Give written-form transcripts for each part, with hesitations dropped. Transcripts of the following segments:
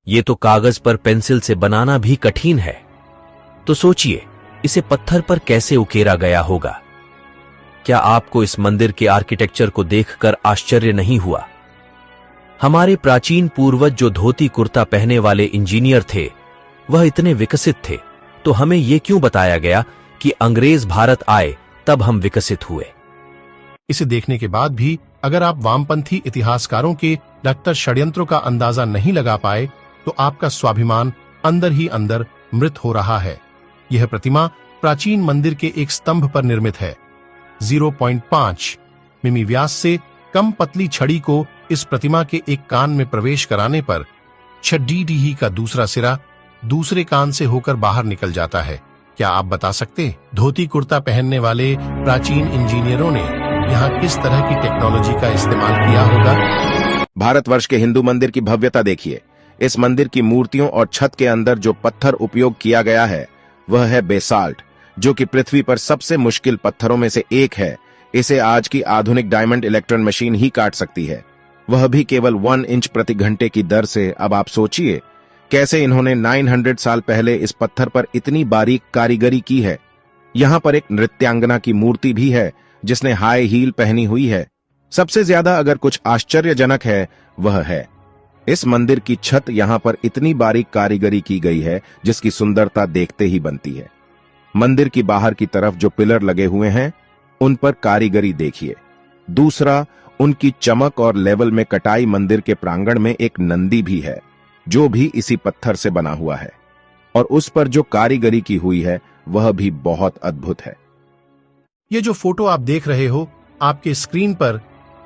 ये तो कागज पर पेंसिल से बनाना भी कठिन है, तो सोचिए इसे पत्थर पर कैसे उकेरा गया होगा। क्या आपको इस मंदिर के आर्किटेक्चर को देखकर आश्चर्य नहीं हुआ? हमारे प्राचीन पूर्वज जो धोती कुर्ता पहने वाले इंजीनियर थे, वह इतने विकसित थे, तो हमें यह क्यों बताया गया कि अंग्रेज भारत आए तब हम विकसित हुए? इसे देखने के बाद भी अगर आप वामपंथी इतिहासकारों के डॉक्टर षड्यंत्रों का अंदाजा नहीं लगा पाए, तो आपका स्वाभिमान अंदर ही अंदर मृत हो रहा है। यह प्रतिमा प्राचीन मंदिर के एक स्तंभ पर निर्मित है। 0.5 मिमी व्यास से कम पतली छड़ी को इस प्रतिमा के एक कान में प्रवेश कराने पर 6 का दूसरा सिरा दूसरे कान से होकर बाहर निकल जाता है। क्या आप बता सकते धोती कुर्ता पहनने वाले प्राचीन इंजीनियरों ने यहाँ किस तरह की टेक्नोलॉजी का इस्तेमाल किया होगा? भारतवर्ष के हिंदू मंदिर की भव्यता देखिए। इस मंदिर की मूर्तियों और छत के अंदर जो पत्थर उपयोग किया गया है वह है बेसाल्ट, जो कि पृथ्वी पर सबसे मुश्किल पत्थरों में से एक है। इसे आज की आधुनिक डायमंड इलेक्ट्रॉन मशीन ही काट सकती है, वह भी केवल 1 इंच प्रति घंटे की दर से। अब आप सोचिए कैसे इन्होंने 900 साल पहले इस पत्थर पर इतनी बारीक कारीगरी की है। यहाँ पर एक नृत्यांगना की मूर्ति भी है जिसने हाई हील पहनी हुई है। सबसे ज्यादा अगर कुछ आश्चर्यजनक है वह है इस मंदिर की छत। यहाँ पर इतनी बारीक कारीगरी की गई है जिसकी सुंदरता देखते ही बनती है। मंदिर की बाहर की तरफ जो पिलर लगे हुए हैं उन पर कारीगरी देखिए। दूसरा, उनकी चमक और लेवल में कटाई। मंदिर के प्रांगण में एक नंदी भी है जो भी इसी पत्थर से बना हुआ है, और उस पर जो कारीगरी की हुई है वह भी बहुत अद्भुत है। ये जो फोटो आप देख रहे हो आपके स्क्रीन पर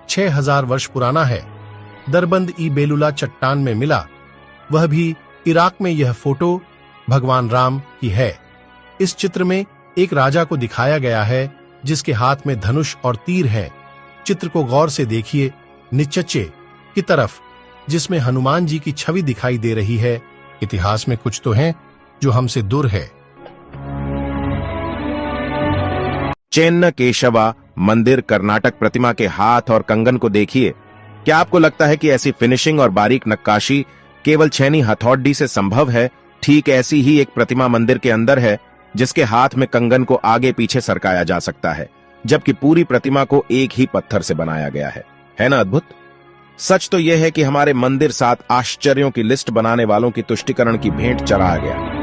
6000 वर्ष पुराना है। दरबंद ई बेलुला चट्टान में मिला, वह भी इराक में। यह फोटो भगवान राम की है। इस चित्र में एक राजा को दिखाया गया है जिसके हाथ में धनुष और तीर है। चित्र को गौर से देखिए, नीचे की तरफ जिसमें हनुमान जी की छवि दिखाई दे रही है। इतिहास में कुछ तो है जो हमसे दूर है। चेन्न केशवा मंदिर कर्नाटक प्रतिमा के हाथ और कंगन को देखिए। क्या आपको लगता है कि ऐसी फिनिशिंग और बारीक नक्काशी केवल छेनी हथौड़ी से संभव है? ठीक ऐसी ही एक प्रतिमा मंदिर के अंदर है जिसके हाथ में कंगन को आगे पीछे सरकाया जा सकता है, जबकि पूरी प्रतिमा को एक ही पत्थर से बनाया गया है ना अद्भुत? सच तो यह है कि हमारे मंदिर 7 आश्चर्यों की लिस्ट बनाने वालों की तुष्टिकरण की भेंट चढ़ा गया।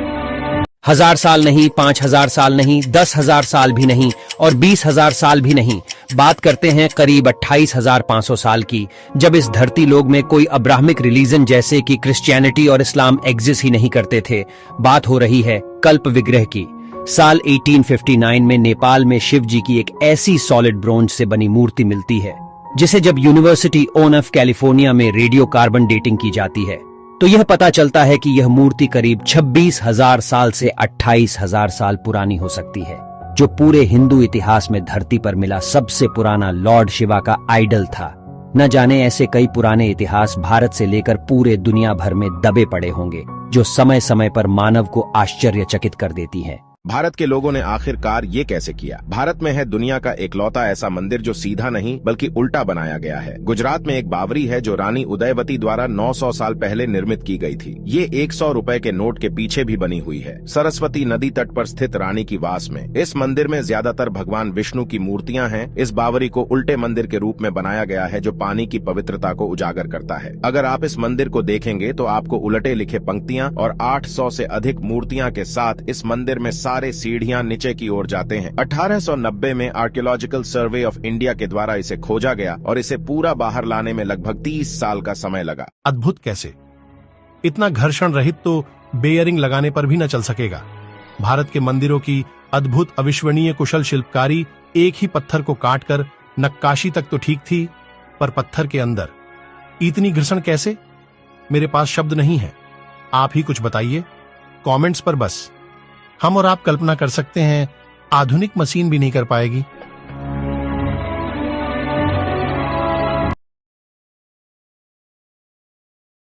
1000 साल नहीं, 5000 साल नहीं, 10,000 साल भी नहीं और 20,000 साल भी नहीं। बात करते हैं करीब 28,500 साल की, जब इस धरती लोक में कोई अब्राहमिक रिलीजन जैसे कि क्रिश्चियनिटी और इस्लाम एग्जिस्ट ही नहीं करते थे। बात हो रही है कल्प विग्रह की। साल 1859 में नेपाल में शिव जी की एक ऐसी सॉलिड ब्रोंज से बनी मूर्ति मिलती है जिसे जब यूनिवर्सिटी ऑफ कैलिफोर्निया में रेडियो कार्बन डेटिंग की जाती है तो यह पता चलता है कि यह मूर्ति करीब 26,000 साल से 28,000 साल पुरानी हो सकती है, जो पूरे हिंदू इतिहास में धरती पर मिला सबसे पुराना लॉर्ड शिवा का आइडल था। न जाने ऐसे कई पुराने इतिहास भारत से लेकर पूरे दुनिया भर में दबे पड़े होंगे जो समय समय पर मानव को आश्चर्यचकित कर देती हैं। भारत के लोगों ने आखिरकार ये कैसे किया? भारत में है दुनिया का एकलौता ऐसा मंदिर जो सीधा नहीं बल्कि उल्टा बनाया गया है। गुजरात में एक बावरी है जो रानी उदयवती द्वारा 900 साल पहले निर्मित की गई थी। ये 100 रुपए के नोट के पीछे भी बनी हुई है। सरस्वती नदी तट पर स्थित रानी की वास में इस मंदिर में ज्यादातर भगवान विष्णु की मूर्तियां हैं। इस बावरी को उल्टे मंदिर के रूप में बनाया गया है जो पानी की पवित्रता को उजागर करता है। अगर आप इस मंदिर को देखेंगे तो आपको उलटे लिखे पंक्तियां और 800 से अधिक मूर्तियां के साथ इस मंदिर में सारे सीढ़ियां नीचे की ओर जाते हैं। 1890 में आर्कियोलॉजिकल सर्वे ऑफ इंडिया के द्वारा इसे खोजा गया और इसे पूरा बाहर लाने में लगभग 30 साल का समय लगा। अद्भुत कैसे? इतना घर्षण रहित तो बेयरिंग लगाने पर भी न चल सकेगा। भारत के मंदिरों की अद्भुत अविश्वसनीय कुशल शिल्पकारी एक ही पत्थर को काटकर नक्काशी तक तो ठीक थी, पर पत्थर के अंदर इतनी घर्षण कैसे? मेरे पास शब्द नहीं है। आप ही कुछ बताइए कमेंट्स पर। बस हम और आप कल्पना कर सकते हैं, आधुनिक मशीन भी नहीं कर पाएगी।